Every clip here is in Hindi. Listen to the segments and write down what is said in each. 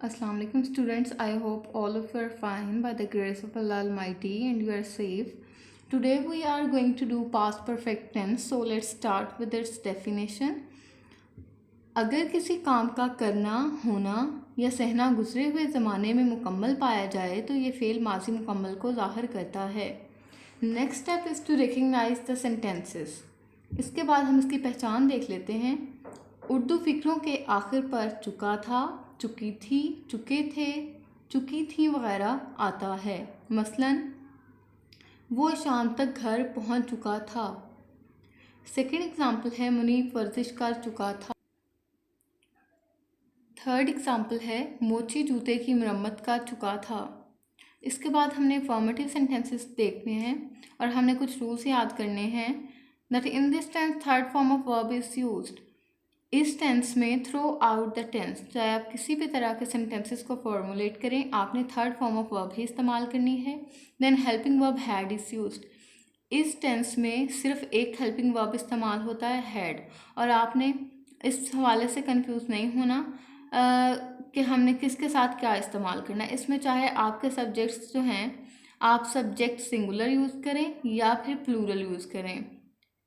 Assalamu alaikum students. I hope all of you are fine by the grace of Allah Almighty and you are safe. Today we are going to do past perfect tense. So let's start with its definition. अगर किसी काम का करना, होना या सहना गुजरे हुए ज़माने में मुकम्मल पाया जाए तो ये फ़ेल माजी मुकम्मल को ज़ाहिर करता है. Next step is to recognise the sentences. इसके बाद हम इसकी पहचान देख लेते हैं. उर्दू फ़िक्रों के आखिर पर चुका था, चुकी थी, चुके थे, चुकी थी वगैरह आता है. मसलन वो शाम तक घर पहुंच चुका था. सेकंड एग्जाम्पल है मुनीब वर्जिश कर चुका था. थर्ड एग्जाम्पल है मोची जूते की मरम्मत कर चुका था. इसके बाद हमने फॉर्मेटिव सेंटेंसेस देखने हैं और हमने कुछ रूल्स याद करने हैं. That in this tense third form of verb is used. इस टेंस में थ्रो आउट द टेंस. चाहे आप किसी भी तरह के सेंटेंसेस को फॉर्मुलेट करें, आपने थर्ड फॉर्म ऑफ वर्ब ही इस्तेमाल करनी है. Then helping verb had is used. इस टेंस में सिर्फ एक हेल्पिंग वर्ब इस्तेमाल होता है, हैड. और आपने इस हवाले से कंफ्यूज नहीं होना कि हमने किसके साथ क्या इस्तेमाल करना है. इसमें चाहे आपके सब्जेक्ट्स जो हैं आप सब्जेक्ट सिंगुलर यूज़ करें या फिर प्लूरल यूज़ करें.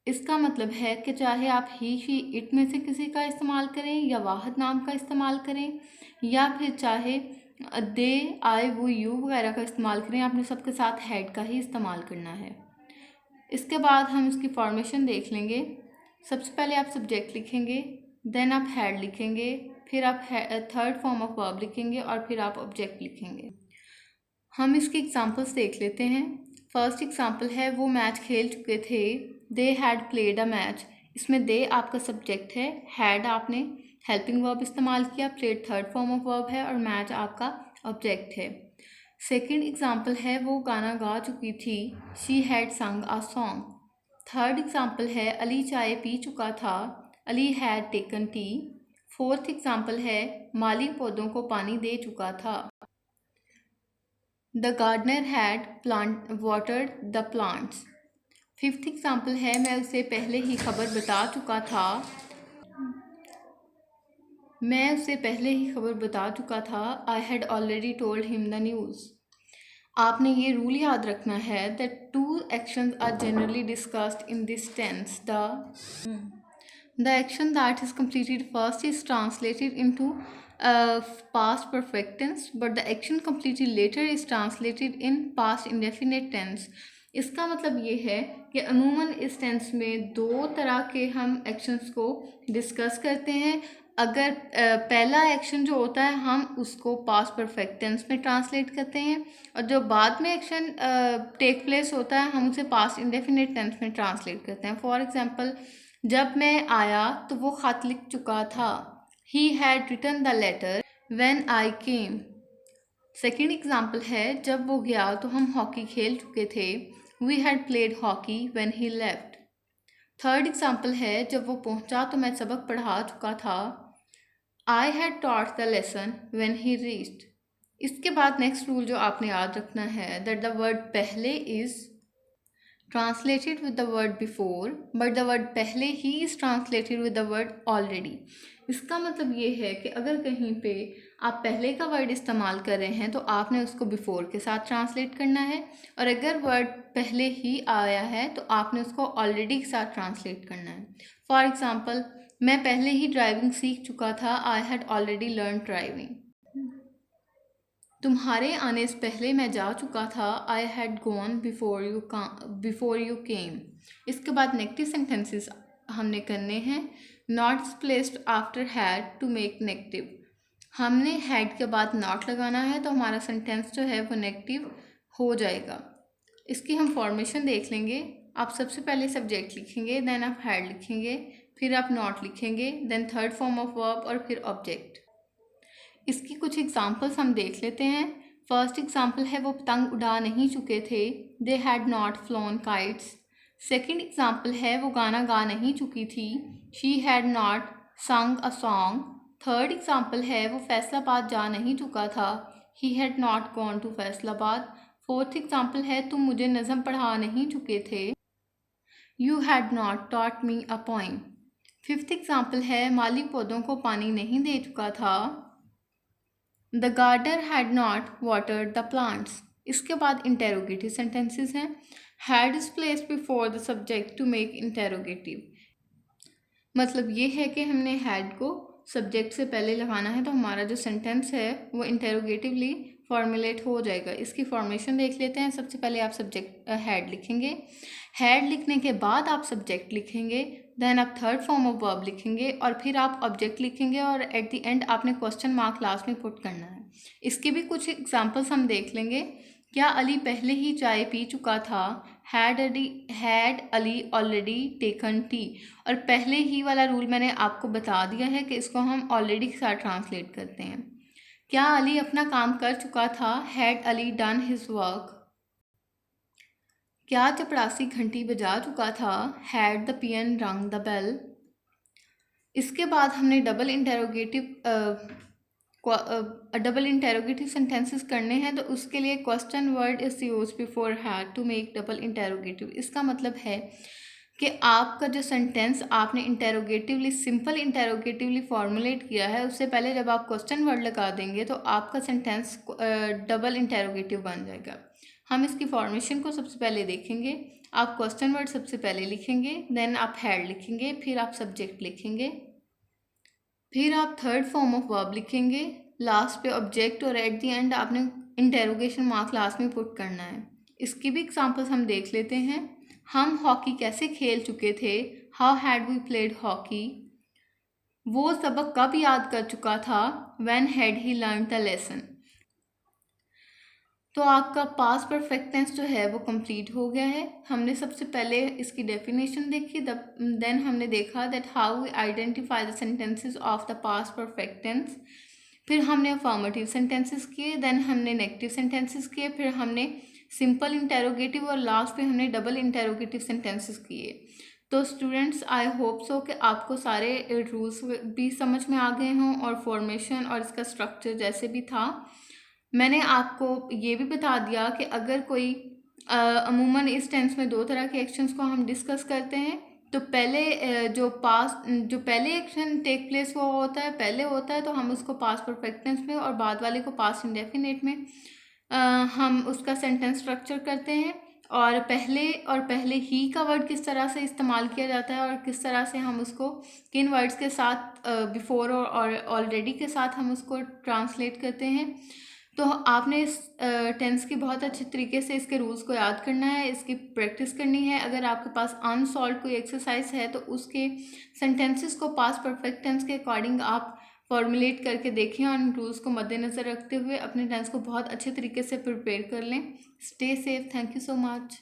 इसका मतलब है कि चाहे आप ही, शी, इट में से किसी का इस्तेमाल करें या वाहिद नाम का इस्तेमाल करें या फिर चाहे दे, आई, वो, यू वगैरह का इस्तेमाल करें, आपने सबके साथ हैड का ही इस्तेमाल करना है. इसके बाद हम इसकी फॉर्मेशन देख लेंगे. सबसे पहले आप सब्जेक्ट लिखेंगे, देन आप हैड लिखेंगे, फिर आप थर्ड फॉर्म ऑफ वर्ब लिखेंगे और फिर आप ऑब्जेक्ट लिखेंगे. हम इसकी एग्जांपल्स देख लेते हैं. फर्स्ट एग्जांपल है वो मैच खेल चुके थे. They had played a match. इसमें दे आपका सब्जेक्ट है, हैड आपने हेल्पिंग वर्ब इस्तेमाल किया, played third form of verb है और मैच आपका ऑब्जेक्ट है. सेकंड एग्जांपल है वो गाना गा चुकी थी. शी हैड संग अ सॉन्ग. थर्ड एग्जांपल है अली चाय पी चुका था. Ali had taken tea. Fourth example है माली पौधों को पानी दे चुका था. The gardener had watered the plants. Fifth example है मैं उसे पहले ही खबर बता चुका था. मैं उसे पहले ही खबर बता चुका था. I had already told him the news. आपने ये रूल याद रखना है that two actions are generally discussed in this tense. The action that is completed first is translated into past perfect tense, but the action completed later is translated in past indefinite tense. इसका मतलब ये है कि अमूमन इस टेंस में दो तरह के हम एक्शंस को डिस्कस करते हैं. अगर पहला एक्शन जो होता है हम उसको पास्ट परफेक्ट टेंस में ट्रांसलेट करते हैं और जो बाद में एक्शन टेक प्लेस होता है हम उसे पास्ट इंडेफिनिट टेंस में ट्रांसलेट करते हैं. फॉर एग्जांपल जब मैं आया तो वो ख़त लिख चुका था. He had written the letter when I came. Second example है जब वो गया तो हम हॉकी खेल चुके थे. We had played hockey when he left. Third example है जब वो पहुंचा तो मैं सबक पढ़ा चुका था. I had taught the lesson when he reached. इसके बाद नेक्स्ट रूल जो आपने याद रखना है दैट द वर्ड पहले is translated with the word before but the word पहले ही is translated with the word already. इसका मतलब ये है कि अगर कहीं पे आप पहले का वर्ड इस्तेमाल कर रहे हैं तो आपने उसको बिफोर के साथ ट्रांसलेट करना है और अगर वर्ड पहले ही आया है तो आपने उसको ऑलरेडी के साथ ट्रांसलेट करना है. फॉर एग्ज़ाम्पल मैं पहले ही ड्राइविंग सीख चुका था. I had already learn driving. तुम्हारे आने से पहले मैं जा चुका था. I had gone before you came. इसके बाद नेगेटिव सेंटेंसेस हमने करने हैं. Not placed after had to make negative. हमने हैड के बाद नॉट लगाना है तो हमारा सेंटेंस जो है वो नेगेटिव हो जाएगा. इसकी हम फॉर्मेशन देख लेंगे. आप सबसे पहले सब्जेक्ट लिखेंगे, देन आप हैड लिखेंगे, फिर आप नॉट लिखेंगे, then third form of verb और फिर ऑब्जेक्ट. इसकी कुछ एग्जांपल्स हम देख लेते हैं. फर्स्ट एग्जांपल है वो पतंग उड़ा नहीं चुके थे. They had not phloem kites. Second example है वो गाना गा नहीं चुकी थी. शी हैड नॉट संग अ सॉन्ग. थर्ड एग्जांपल है वो फैसलाबाद जा नहीं चुका था. He had not gone to Faisalabad. Fourth example है तुम मुझे नज़म पढ़ा नहीं चुके थे. You had not taught me a poem. Fifth example है माली पौधों को पानी नहीं दे चुका था. The gardener had not watered the plants. इसके बाद इंटेरोगेटिव सेंटेंसेस हैं। Had is placed before the subject to make interrogative. मतलब ये है कि हमने हैड को सब्जेक्ट से पहले लगाना है तो हमारा जो सेंटेंस है वो इंटेरोगेटिवली फॉर्मुलेट हो जाएगा। इसकी फॉर्मेशन देख लेते हैं। सबसे पहले आप सब्जेक्ट हैड लिखेंगे। हैड लिखने के बाद आप सब्जेक्ट लिखेंगे, देन आप थर्ड फॉर्म ऑफ वर्ब लिखेंगे और फिर आप ऑब्जेक्ट लिखेंगे और एट द एंड आपने क्वेश्चन मार्क लास्ट में पुट करना है। इसके भी कुछ एग्जांपल्स हम देख लेंगे। क्या अली पहले ही चाय पी चुका था? Had Ali already taken T. और पहले ही वाला रूल मैंने आपको बता दिया है कि इसको हम ऑलरेडी के साथ ट्रांसलेट करते हैं। क्या अली अपना काम कर चुका था? Had Ali done his work. क्या चपरासी घंटी बजा चुका था? हैड द पियन रंग द बेल। इसके बाद हमने डबल इंटेरोगेटिव सेंटेंसेस करने हैं, तो उसके लिए question word is use before had to make double interrogative. इसका मतलब है कि आपका जो सेंटेंस आपने इंटेरोगेटिवली सिंपल इंटेरोगेटिवली फॉर्मुलेट किया है, उससे पहले जब आप क्वेश्चन वर्ड लगा देंगे तो आपका सेंटेंस डबल इंटेरोगेटिव बन जाएगा। हम इसकी फॉर्मेशन को सबसे पहले देखेंगे। आप क्वेश्चन वर्ड सबसे पहले लिखेंगे, देन आप हैड लिखेंगे, फिर आप सब्जेक्ट लिखेंगे, फिर आप थर्ड फॉर्म ऑफ वर्ब लिखेंगे, लास्ट पे ऑब्जेक्ट और एट द एंड आपने इंटेरोगेशन मार्क लास्ट में पुट करना है। इसकी भी एग्जांपल्स हम देख लेते हैं। हम हॉकी कैसे खेल चुके थे? How had we played hockey. वो सबक कब याद कर चुका था? When had he learn the lesson. तो आपका पास्ट परफेक्ट टेंस जो है वो कंप्लीट हो गया है। हमने सबसे पहले इसकी डेफिनेशन देखी, देन हमने देखा that how we identify the sentences of the past perfect tense. फिर हमने अफर्मेटिव सेंटेंसेस किए, देन हमने नेगेटिव सेंटेंसेस किए, फिर हमने सिंपल इंटेरोगेटिव और लास्ट पे हमने डबल इंटेरोगेटिव सेंटेंसेस किए। तो स्टूडेंट्स, आई होप सो कि आपको सारे रूल्स भी समझ में आ गए हों और फॉर्मेशन और इसका स्ट्रक्चर जैसे भी था। मैंने आपको ये भी बता दिया कि अगर कोई अमूमन इस टेंस में दो तरह के एक्शंस को हम डिस्कस करते हैं। तो पहले जो पहले एक्शन टेक प्लेस वो होता है, पहले होता है, तो हम उसको पास्ट परफेक्ट टेंस में, और बाद वाले को पास्ट इंडेफिनिट में हम उसका सेंटेंस स्ट्रक्चर करते हैं। और पहले ही का वर्ड किस तरह से इस्तेमाल किया जाता है और किस तरह से हम उसको किन वर्ड्स के साथ बिफोर और ऑलरेडी के साथ हम उसको ट्रांसलेट करते हैं। तो आपने इस टेंस की बहुत अच्छे तरीके से इसके रूल्स को याद करना है, इसकी प्रैक्टिस करनी है। अगर आपके पास अनसॉल्व कोई एक्सरसाइज है तो उसके सेंटेंसेस को पास्ट परफेक्ट टेंस के अकॉर्डिंग आप फॉर्मुलेट करके देखें और इन रूल्स को मद्देनज़र रखते हुए अपने टेंस को बहुत अच्छे तरीके से प्रिपेयर कर लें। Stay safe. Thank you so much.